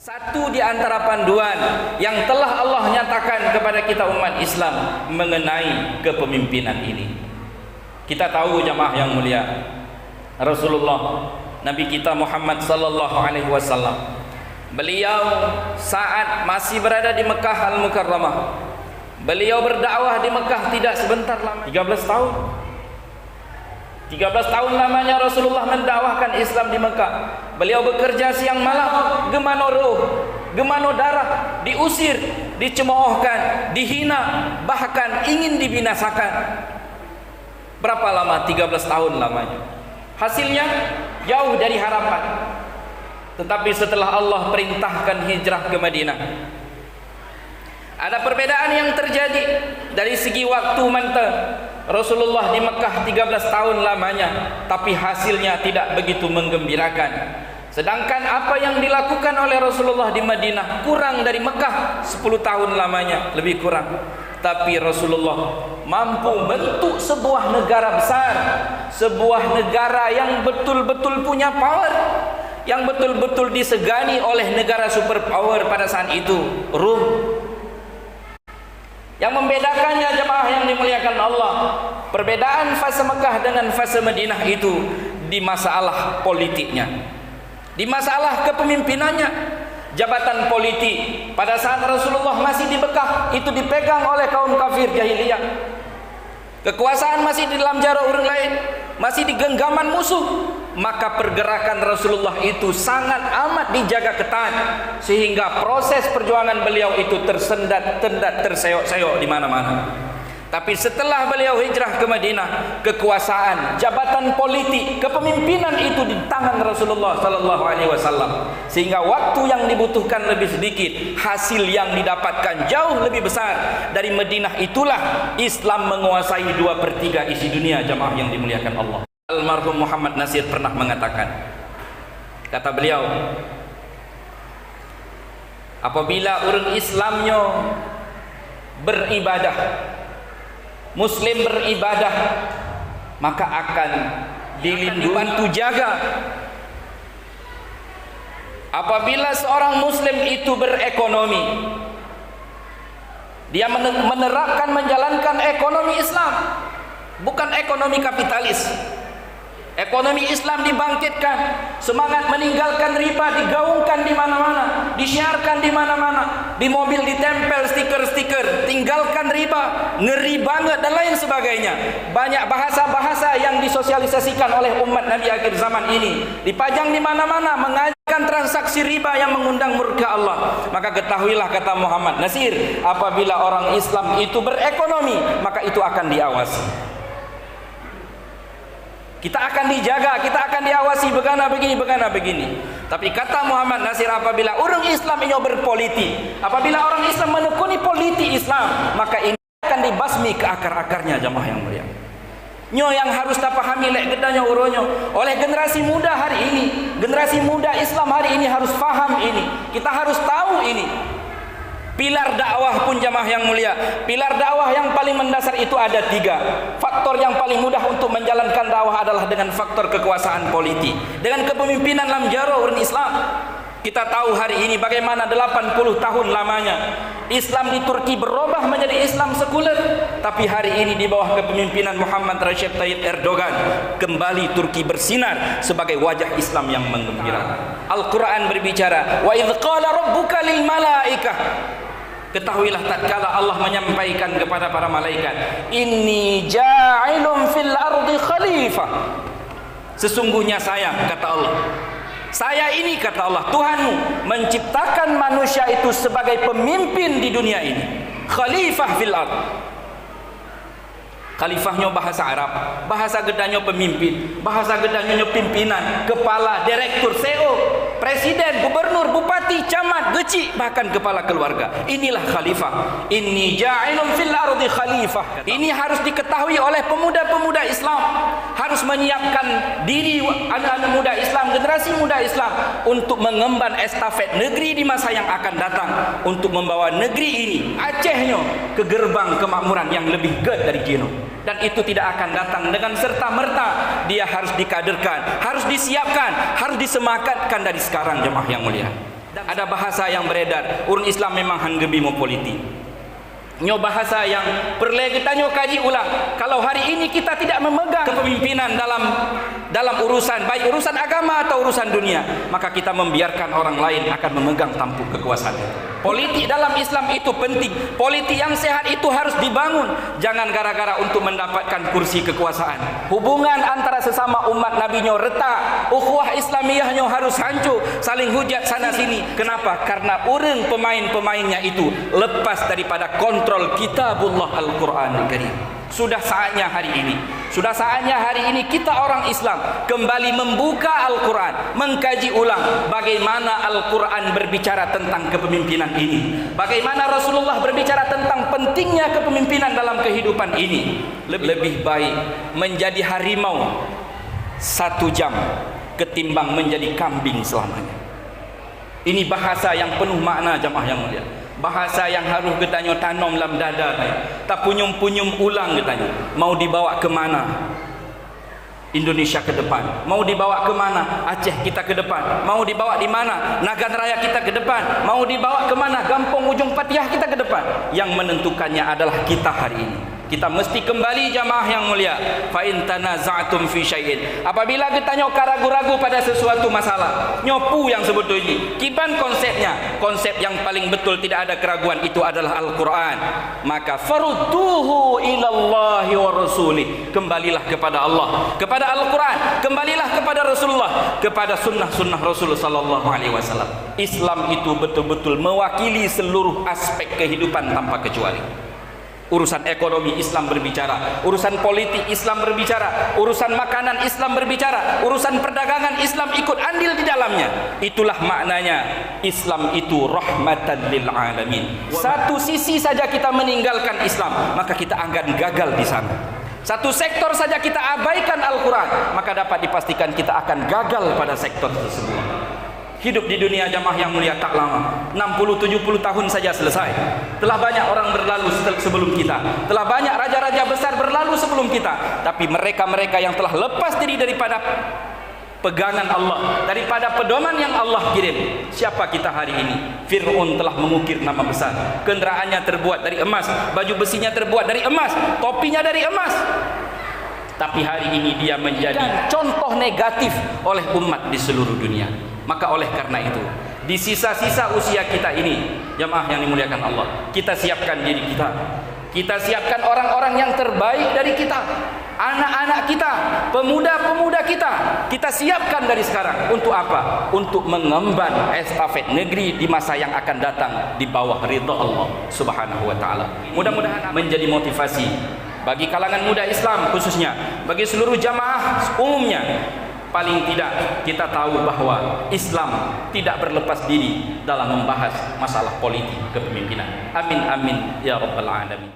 Satu di antara panduan yang telah Allah nyatakan kepada kita umat Islam mengenai kepemimpinan ini. Kita tahu jamaah yang mulia, Rasulullah Nabi kita Muhammad sallallahu alaihi wasallam, beliau saat masih berada di Mekah Al-Mukarramah, beliau berdakwah di Mekah tidak sebentar lama, 13 tahun. 13 tahun lamanya Rasulullah mendakwahkan Islam di Mekah. Beliau bekerja siang malam, gemano ruh, gemano darah, diusir, dicemoohkan, dihina, bahkan ingin dibinasakan. Berapa lama? 13 tahun lamanya. Hasilnya jauh dari harapan. Tetapi setelah Allah perintahkan hijrah ke Madinah, ada perbedaan yang terjadi dari segi waktu manta. Rasulullah di Mekah 13 tahun lamanya, tapi hasilnya tidak begitu menggembirakan. Sedangkan apa yang dilakukan oleh Rasulullah di Madinah kurang dari Mekah 10 tahun lamanya, lebih kurang. Tapi Rasulullah mampu bentuk sebuah negara besar, sebuah negara yang betul-betul punya power, yang betul-betul disegani oleh negara superpower pada saat itu, Rum. Yang membedakannya jemaah yang dimuliakan Allah, perbedaan fase Mekah dengan fase Madinah itu di masalah politiknya, di masalah kepemimpinannya. Jabatan politik pada saat Rasulullah masih di Mekah itu dipegang oleh kaum kafir jahiliyah. Kekuasaan masih di dalam jarak orang lain, masih di genggaman musuh. Maka pergerakan Rasulullah itu sangat amat dijaga ketat, sehingga proses perjuangan beliau itu tersendat-tendat, terseok-seok di mana-mana. Tapi setelah beliau hijrah ke Madinah, kekuasaan, jabatan politik, kepemimpinan itu di tangan Rasulullah sallallahu alaihi wasallam, sehingga waktu yang dibutuhkan lebih sedikit, hasil yang didapatkan jauh lebih besar. Dari Madinah itulah Islam menguasai 2/3 isi dunia, jamaah yang dimuliakan Allah. Almarhum Muhammad Nasir pernah mengatakan, kata beliau, apabila orang Islamnya beribadah, Muslim beribadah, maka akan dilindungi, bantu jaga. Apabila seorang Muslim itu berekonomi, dia menerapkan, menjalankan ekonomi Islam, bukan ekonomi kapitalis. Ekonomi Islam dibangkitkan, semangat meninggalkan riba digaungkan di mana-mana, disiarkan di mana-mana, di mobil ditempel stiker-stiker, tinggalkan riba, ngeri banget dan lain sebagainya. Banyak bahasa-bahasa yang disosialisasikan oleh umat Nabi akhir zaman ini, dipajang di mana-mana, mengajarkan transaksi riba yang mengundang murka Allah. Maka ketahuilah, kata Muhammad Nasir, apabila orang Islam itu berekonomi, maka itu akan diawasi. Kita akan dijaga, kita akan diawasi, begana begini. Tapi kata Muhammad Nasir, apabila orang Islam ini berpolitik, apabila orang Islam menekuni politik Islam, maka ini akan dibasmi ke akar-akarnya, jamaah yang mulia. Nyo yang harus dipahami lek gedanya uronyo oleh generasi muda hari ini. Generasi muda Islam hari ini harus faham ini. Kita harus tahu ini. Pilar dakwah pun jamaah yang mulia, pilar dakwah yang paling mendasar itu ada 3. Faktor yang paling mudah untuk menjalankan dakwah adalah dengan faktor kekuasaan politik, dengan kepemimpinan dalam jarak orang Islam. Kita tahu hari ini bagaimana 80 tahun lamanya Islam di Turki berubah menjadi Islam sekuler, tapi hari ini di bawah kepemimpinan Muhammad Recep Tayyip Erdogan kembali Turki bersinar sebagai wajah Islam yang menggembirakan. Al-Quran berbicara, wa idz qala rabbuka lil malaikah, ketahuilah tatkala Allah menyampaikan kepada para malaikat, inni ja'ilun fil ardi khalifah, sesungguhnya saya, kata Allah, saya ini, kata Allah, Tuhanmu menciptakan manusia itu sebagai pemimpin di dunia ini. Khalifah fil ard. Khalifahnya bahasa Arab, bahasa gedanya pemimpin, bahasa gedanya pimpinan, kepala, direktur, CEO, presiden, gubernur, bupati, camat, geci, bahkan kepala keluarga. Inilah khalifah. Inni ja'ilun fil ardi khalifah. Ini harus diketahui oleh pemuda-pemuda Islam. Harus menyiapkan diri anak-anak muda Islam, generasi muda Islam untuk mengemban estafet negeri di masa yang akan datang, untuk membawa negeri ini, Acehnya, ke gerbang kemakmuran yang lebih gede dari Gino. Dan itu tidak akan datang dengan serta-merta. Dia harus dikaderkan, harus disiapkan, harus disemakatkan dari sekarang, jemaah yang mulia. Ada bahasa yang beredar, urun Islam memang hanggebi mo politik. Nyo bahasa yang perlu kita nyo kaji ulang. Kalau hari ini kita tidak memegang kepemimpinan dalam urusan, baik urusan agama atau urusan dunia, maka kita membiarkan orang lain akan memegang tampuk kekuasaan. Politik dalam Islam itu penting. Politik yang sehat itu harus dibangun. Jangan gara-gara untuk mendapatkan kursi kekuasaan. Hubungan antara sesama umat Nabi nyo retak. Ukhuwah Islamiyah nyo harus hancur. Saling hujat sana sini. Kenapa? Karena orang pemain-pemainnya itu lepas daripada kontrol kitabullah Al-Quran Al-Karim. Sudah saatnya hari ini kita orang Islam kembali membuka Al-Quran, mengkaji ulang bagaimana Al-Quran berbicara tentang kepemimpinan ini, bagaimana Rasulullah berbicara tentang pentingnya kepemimpinan dalam kehidupan ini. Lebih baik menjadi harimau 1 jam ketimbang menjadi kambing selamanya. Ini bahasa yang penuh makna, jamaah yang mulia. Bahasa yang harus kita tanam dalam dada. Tak punyum-punyum ulang kita. Mau dibawa ke mana Indonesia ke depan? Mau dibawa ke mana Aceh kita ke depan? Mau dibawa di mana Nagan Raya kita ke depan? Mau dibawa ke mana Gampong Ujung Patiah kita ke depan? Yang menentukannya adalah kita hari ini. Kita mesti kembali, jamaah yang mulia. Fa in tanaza'tum fi syai'in. Apabila kita ragu-ragu pada sesuatu masalah, nyopu yang sebetulnya kiban konsepnya, konsep yang paling betul tidak ada keraguan itu adalah Al-Quran. Maka farudduhu ilallahi wa rasulih. Kembalilah kepada Allah, kepada Al-Quran, kembalilah kepada Rasulullah, kepada sunnah-sunnah Rasul sallallahu alaihi wasallam. Islam itu betul-betul mewakili seluruh aspek kehidupan tanpa kecuali. Urusan ekonomi Islam berbicara, urusan politik Islam berbicara, urusan makanan Islam berbicara, urusan perdagangan Islam ikut andil di dalamnya. Itulah maknanya Islam itu rahmatan lil alamin. Satu sisi saja kita meninggalkan Islam, maka kita akan gagal di sana. Satu sektor saja kita abaikan Al-Quran, maka dapat dipastikan kita akan gagal pada sektor tersebut. Hidup di dunia, jamaah yang mulia, tak lama, 60-70 tahun saja selesai. Telah banyak orang berlalu sebelum kita, telah banyak raja-raja besar berlalu sebelum kita. Tapi mereka-mereka yang telah lepas diri daripada pegangan Allah, daripada pedoman yang Allah kirim. Siapa kita hari ini? Fir'aun telah mengukir nama besar. Kendaraannya terbuat dari emas, baju besinya terbuat dari emas, topinya dari emas. Tapi hari ini dia menjadi contoh negatif oleh umat di seluruh dunia. Maka oleh karena itu, di sisa-sisa usia kita ini, jamaah yang dimuliakan Allah, kita siapkan diri kita. Kita siapkan orang-orang yang terbaik dari kita, anak-anak kita, pemuda-pemuda kita. Kita siapkan dari sekarang. Untuk apa? Untuk mengemban estafet negeri di masa yang akan datang di bawah ridha Allah Subhanahu wa taala. Mudah-mudahan menjadi motivasi bagi kalangan muda Islam, khususnya bagi seluruh jamaah umumnya. Paling tidak kita tahu bahwa Islam tidak berlepas diri dalam membahas masalah politik kepemimpinan. Amin amin ya rabbal alamin.